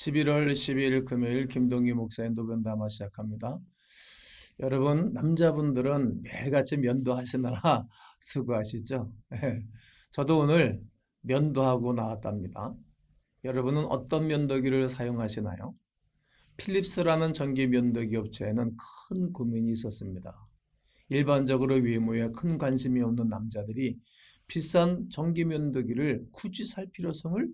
11월 12일 금요일 김동기 목사의 노변담화 시작합니다. 여러분 남자분들은 매일같이 면도하시느라 수고하시죠? 저도 오늘 면도하고 나왔답니다. 여러분은 어떤 면도기를 사용하시나요? 필립스라는 전기 면도기 업체에는 큰 고민이 있었습니다. 일반적으로 외모에 큰 관심이 없는 남자들이 비싼 전기 면도기를 굳이 살 필요성을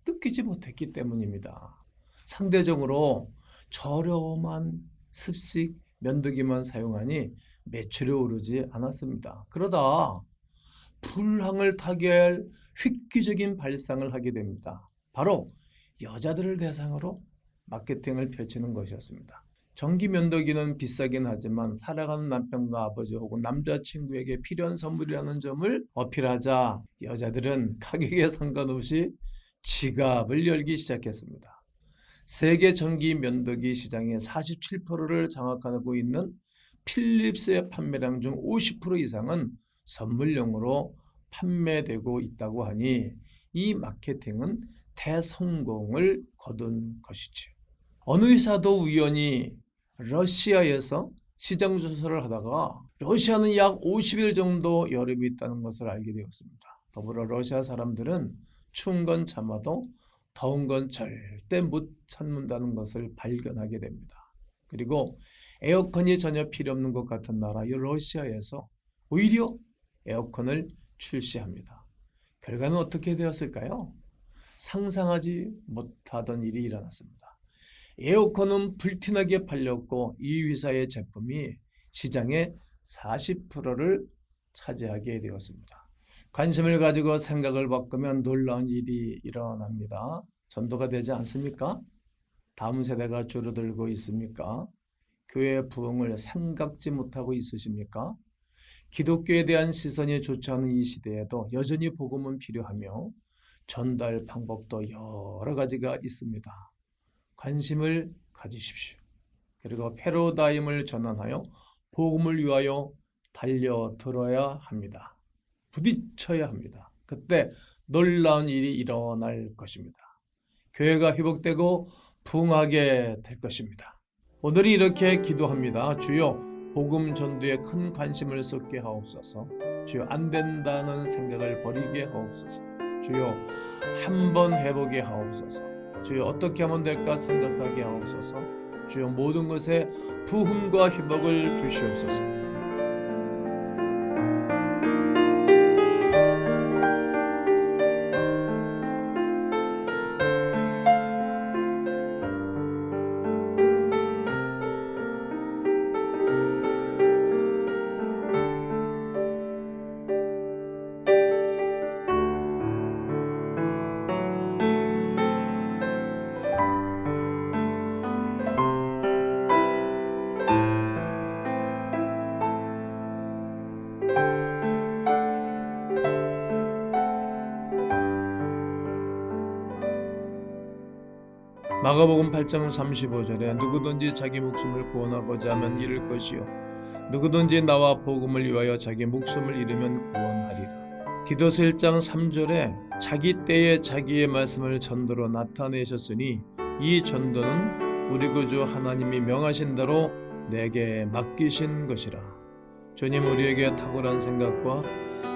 느끼지 못했기 때문입니다. 상대적으로 저렴한 습식 면도기만 사용하니 매출이 오르지 않았습니다. 그러다 불황을 타게 할 획기적인 발상을 하게 됩니다. 바로 여자들을 대상으로 마케팅을 펼치는 것이었습니다. 전기 면도기는 비싸긴 하지만 사랑하는 남편과 아버지 혹은 남자친구에게 필요한 선물이라는 점을 어필하자 여자들은 가격에 상관없이 지갑을 열기 시작했습니다. 세계 전기 면도기 시장의 47%를 장악하고 있는 필립스의 판매량 중 50% 이상은 선물용으로 판매되고 있다고 하니 이 마케팅은 대성공을 거둔 것이지. 어느 회사도 우연히 러시아에서 시장 조사를 하다가 러시아는 약 50일 정도 여름이 있다는 것을 알게 되었습니다. 더불어 러시아 사람들은 추운 건 참아도 더운 건 절대 못 참는다는 것을 발견하게 됩니다. 그리고 에어컨이 전혀 필요 없는 것 같은 나라 이 러시아에서 오히려 에어컨을 출시합니다. 결과는 어떻게 되었을까요? 상상하지 못하던 일이 일어났습니다. 에어컨은 불티나게 팔렸고 이 회사의 제품이 시장의 40%를 차지하게 되었습니다. 관심을 가지고 생각을 바꾸면 놀라운 일이 일어납니다. 전도가 되지 않습니까? 다음 세대가 줄어들고 있습니까? 교회의 부흥을 생각지 못하고 있으십니까? 기독교에 대한 시선이 좋지 않은 이 시대에도 여전히 복음은 필요하며 전달 방법도 여러 가지가 있습니다. 관심을 가지십시오. 그리고 패러다임을 전환하여 복음을 위하여 달려들어야 합니다. 부딪혀야 합니다. 그때 놀라운 일이 일어날 것입니다. 교회가 회복되고 부흥하게 될 것입니다. 오늘이 이렇게 기도합니다. 주여 복음 전도에 큰 관심을 쏟게 하옵소서. 주여 안 된다는 생각을 버리게 하옵소서. 주여 한번 해보게 하옵소서. 주여 어떻게 하면 될까 생각하게 하옵소서. 주여 모든 것에 부흥과 회복을 주시옵소서. 마가복음 8장 35절에 누구든지 자기 목숨을 구원하고자 하면 잃을 것이요 누구든지 나와 복음을 위하여 자기 목숨을 잃으면 구원하리라. 디도서 1장 3절에 자기 때에 자기의 말씀을 전도로 나타내셨으니 이 전도는 우리 구주 하나님이 명하신 대로 내게 맡기신 것이라. 주님 우리에게 탁월한 생각과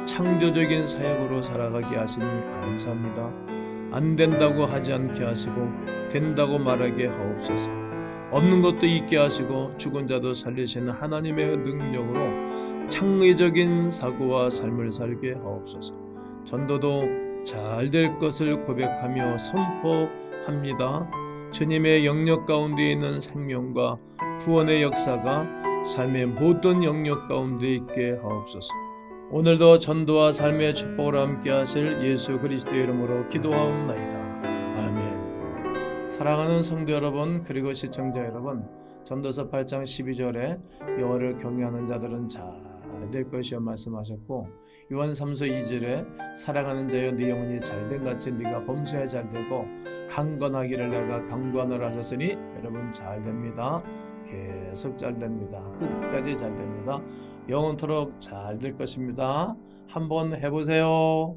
창조적인 사역으로 살아가게 하시니 감사합니다. 안 된다고 하지 않게 하시고 된다고 말하게 하옵소서. 없는 것도 있게 하시고 죽은 자도 살리시는 하나님의 능력으로 창의적인 사고와 삶을 살게 하옵소서. 전도도 잘 될 것을 고백하며 선포합니다. 주님의 영역 가운데 있는 생명과 구원의 역사가 삶의 모든 영역 가운데 있게 하옵소서. 오늘도 전도와 삶의 축복을 함께 하실 예수 그리스도의 이름으로 기도하옵나이다. 아멘. 사랑하는 성도 여러분 그리고 시청자 여러분, 전도서 8장 12절에 여호와를 경외하는 자들은 잘 될 것이여 말씀하셨고, 요한 3서 2절에 사랑하는 자여 네 영혼이 잘된 같이 네가 범사에 잘되고 강건하기를 내가 강구하노라 하셨으니 여러분 잘됩니다. 계속 잘됩니다. 끝까지 잘됩니다. 영원토록 잘 될 것입니다. 한번 해보세요.